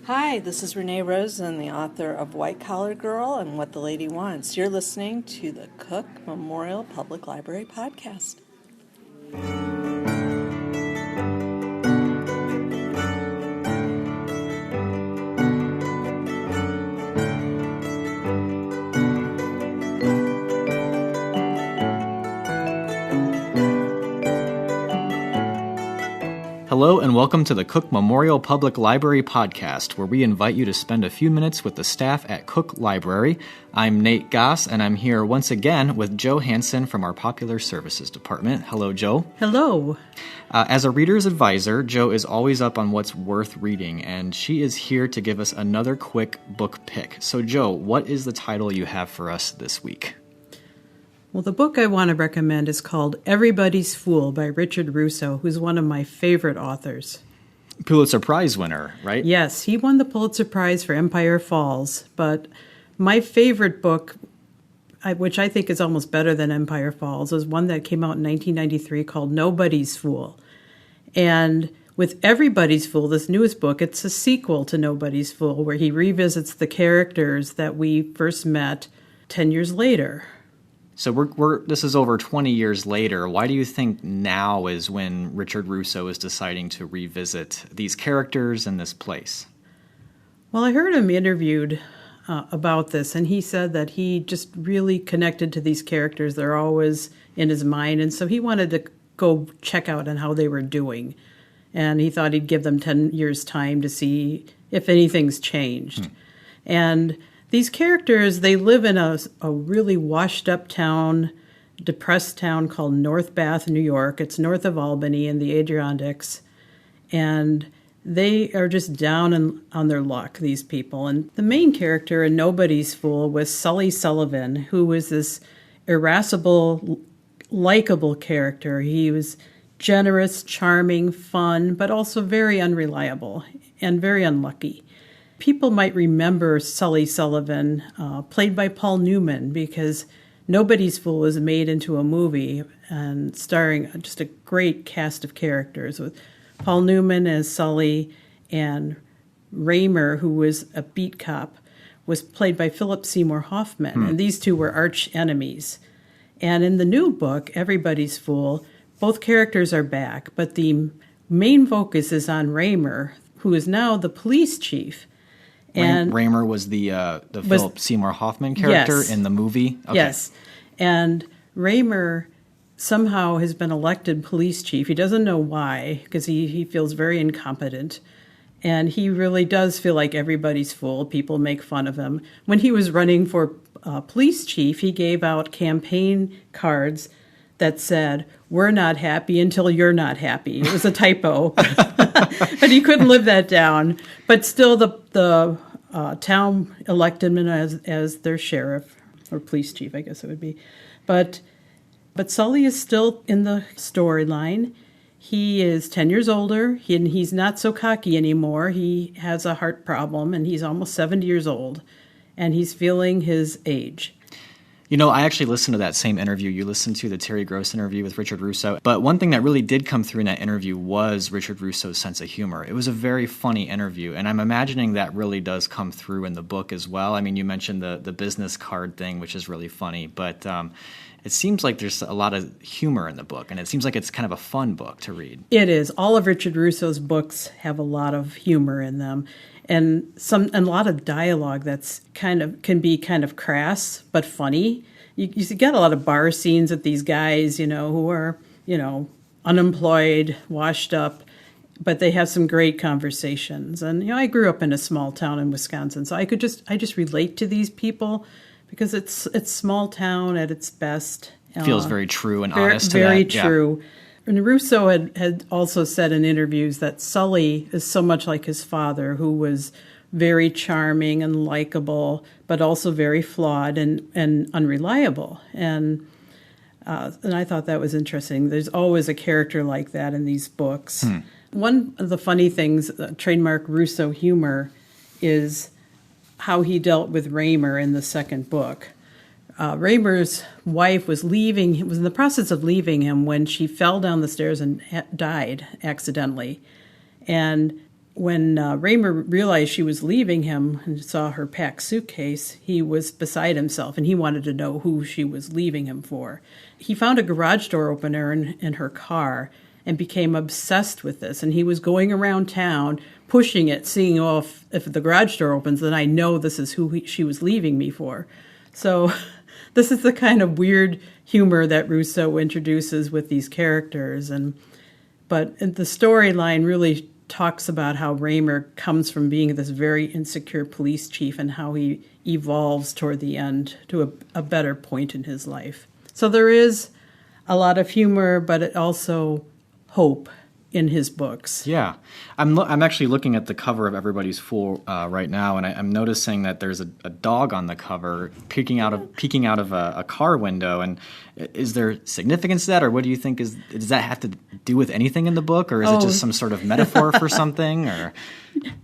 Hi, this is Renee Rosen, the author of White Collar Girl and What the Lady Wants. You're listening to the Cook Memorial Public Library podcast. Hello and welcome to the Cook Memorial Public Library podcast, where we invite you to spend a few minutes with the staff at Cook Library. I'm Nate Goss, and I'm here once again with Joe Hansen from our Popular Services Department. Hello, Joe. Hello. As a reader's advisor, Joe is always up on what's worth reading, and she is here to give us another quick book pick. So, Joe, what is the title you have for us this week? Well, the book I want to recommend is called Everybody's Fool by Richard Russo, who's one of my favorite authors. Pulitzer Prize winner, right? Yes, he won the Pulitzer Prize for Empire Falls, but my favorite book, which I think is almost better than Empire Falls, is one that came out in 1993 called Nobody's Fool. And with Everybody's Fool, this newest book, it's a sequel to Nobody's Fool, where he revisits the characters that we first met 10 years later. So this is over 20 years later. Why do you think now is when Richard Russo is deciding to revisit these characters and this place? Well, I heard him interviewed about this, and he said that he just really connected to these characters. They're always in his mind, and so he wanted to go check out on how they were doing. And he thought he'd give them 10 years' time to see if anything's changed. And these characters, they live in a really washed-up town, depressed town called North Bath, New York. It's north of Albany in the Adirondacks. And they are just down on their luck, these people. And the main character in Nobody's Fool was Sully Sullivan, who was this irascible, likable character. He was generous, charming, fun, but also very unreliable and very unlucky. People might remember Sully Sullivan, played by Paul Newman, because Nobody's Fool was made into a movie and starring just a great cast of characters with Paul Newman as Sully, and Raymer, who was a beat cop, was played by Philip Seymour Hoffman, and these two were arch enemies. And in the new book, Everybody's Fool, both characters are back, but the main focus is on Raymer, who is now the police chief. And Raymer was the Philip Seymour Hoffman character in the movie? Okay. Yes. And Raymer somehow has been elected police chief. He doesn't know why, because he feels very incompetent. And he really does feel like everybody's fool. People make fun of him. When he was running for police chief, he gave out campaign cards that said, "We're not happy until you're not happy." It was a typo, but he couldn't live that down. But still, the town elected him as their sheriff, or police chief, I guess it would be. But Sully is still in the storyline. He is 10 years older, and he's not so cocky anymore. He has a heart problem, and he's almost 70 years old, and he's feeling his age. You know, I actually listened to that same interview. You listened to the Terry Gross interview with Richard Russo. But one thing that really did come through in that interview was Richard Russo's sense of humor. It was a very funny interview, and I'm imagining that really does come through in the book as well. I mean, you mentioned the business card thing, which is really funny, but it seems like there's a lot of humor in the book, and it seems like it's kind of a fun book to read. It is. All of Richard Russo's books have a lot of humor in them, and a lot of dialogue that's can be kind of crass but funny. You get a lot of bar scenes with these guys, who are, unemployed, washed up, but they have some great conversations. And I grew up in a small town in Wisconsin, so I just relate to these people because it's small town at its best. Feels very true and honest to very that. True. Yeah. And Russo had also said in interviews that Sully is so much like his father, who was very charming and likable, but also very flawed and unreliable. And I thought that was interesting. There's always a character like that in these books. One of the funny things, trademark Russo humor, is how he dealt with Raymer in the second book. Raymer's wife was in the process of leaving him when she fell down the stairs and died accidentally. And when Raymer realized she was leaving him and saw her packed suitcase, he was beside himself, and he wanted to know who she was leaving him for. He found a garage door opener in her car and became obsessed with this. And he was going around town, pushing it, seeing, oh, if the garage door opens, then I know this is who she was leaving me for. So this is the kind of weird humor that Russo introduces with these characters. But the storyline really talks about how Raymer comes from being this very insecure police chief and how he evolves toward the end to a better point in his life. So there is a lot of humor, but it also hope in his books. Yeah. I'm actually looking at the cover of Everybody's Fool right now, and I'm noticing that there's a dog on the cover peeking out of a car window. And is there significance to that, or what do you think does that have to do with anything in the book, or is it just some sort of metaphor for something? Or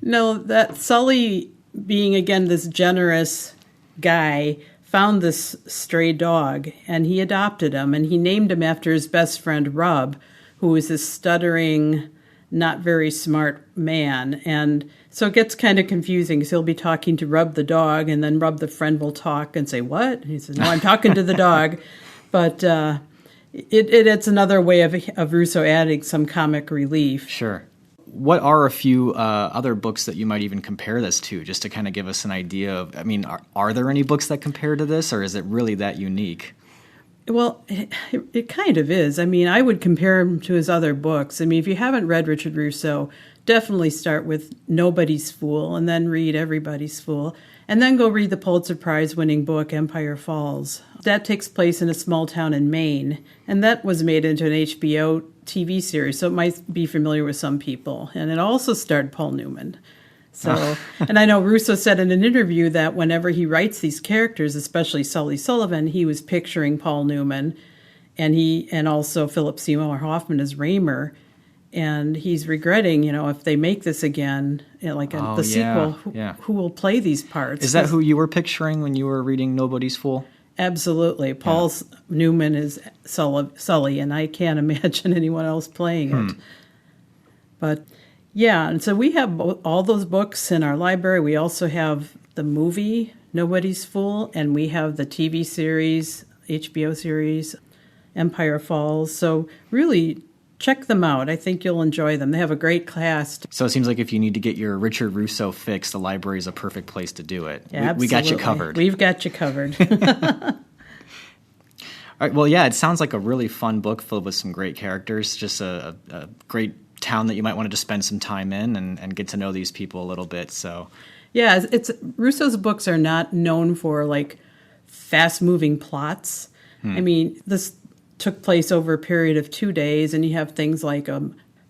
no, that Sully, being again this generous guy, found this stray dog and he adopted him, and he named him after his best friend Rub, who is this stuttering, not very smart man. And so it gets kind of confusing because he'll be talking to Rub the dog, and then Rub the friend will talk and say, "What?" And he says, "No, I'm talking to the dog." But it's another way of Russo adding some comic relief. Sure. What are a few other books that you might even compare this to, just to kind of give us an idea of, I mean, are there any books that compare to this, or is it really that unique? Well, it kind of is. I mean, I would compare him to his other books. I mean, if you haven't read Richard Russo, definitely start with Nobody's Fool and then read Everybody's Fool. And then go read the Pulitzer Prize-winning book, Empire Falls. That takes place in a small town in Maine, and that was made into an HBO TV series, so it might be familiar with some people. And it also starred Paul Newman. So, and I know Russo said in an interview that whenever he writes these characters, especially Sully Sullivan, he was picturing Paul Newman, and also Philip Seymour Hoffman as Raymer. And he's regretting, if they make this again, the sequel, who will play these parts? Is that who you were picturing when you were reading Nobody's Fool? Absolutely. Paul Newman is Sully, and I can't imagine anyone else playing it. But, yeah, and so we have all those books in our library. We also have the movie, Nobody's Fool, and we have the TV series, HBO series, Empire Falls. So really, check them out. I think you'll enjoy them. They have a great cast. So it seems like if you need to get your Richard Russo fix, the library is a perfect place to do it. Yeah, we got you covered. We've got you covered. All right. Well, yeah, it sounds like a really fun book filled with some great characters. Just a great town that you might want to just spend some time in and get to know these people a little bit. So, yeah, Russo's books are not known for fast-moving plots. I mean, this took place over a period of 2 days, and you have things like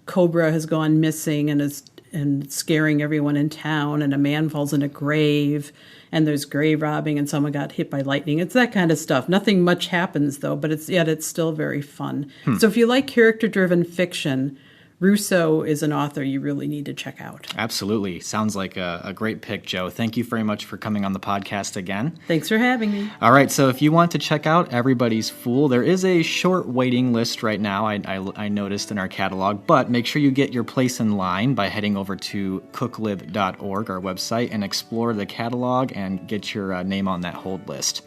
cobra has gone missing and scaring everyone in town, and a man falls in a grave, and there's grave robbing, and someone got hit by lightning. It's that kind of stuff. Nothing much happens, though, but it's still very fun. So if you like character-driven fiction, Russo is an author you really need to check out. Absolutely. Sounds like a great pick, Joe. Thank you very much for coming on the podcast again. Thanks for having me. All right, so if you want to check out Everybody's Fool, there is a short waiting list right now, I noticed in our catalog, but make sure you get your place in line by heading over to cooklib.org, our website, and explore the catalog and get your name on that hold list.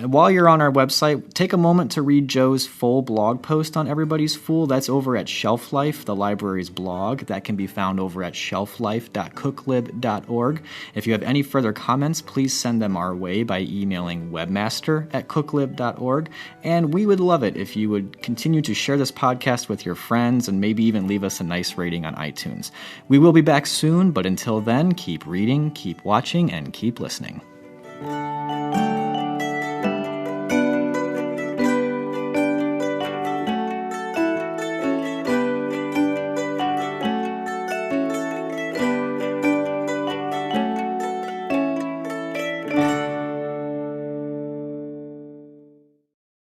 While you're on our website, take a moment to read Joe's full blog post on Everybody's Fool. That's over at Shelf Life, the library's blog. That can be found over at shelflife.cooklib.org. If you have any further comments, please send them our way by emailing webmaster@cooklib.org. And we would love it if you would continue to share this podcast with your friends and maybe even leave us a nice rating on iTunes. We will be back soon, but until then, keep reading, keep watching, and keep listening.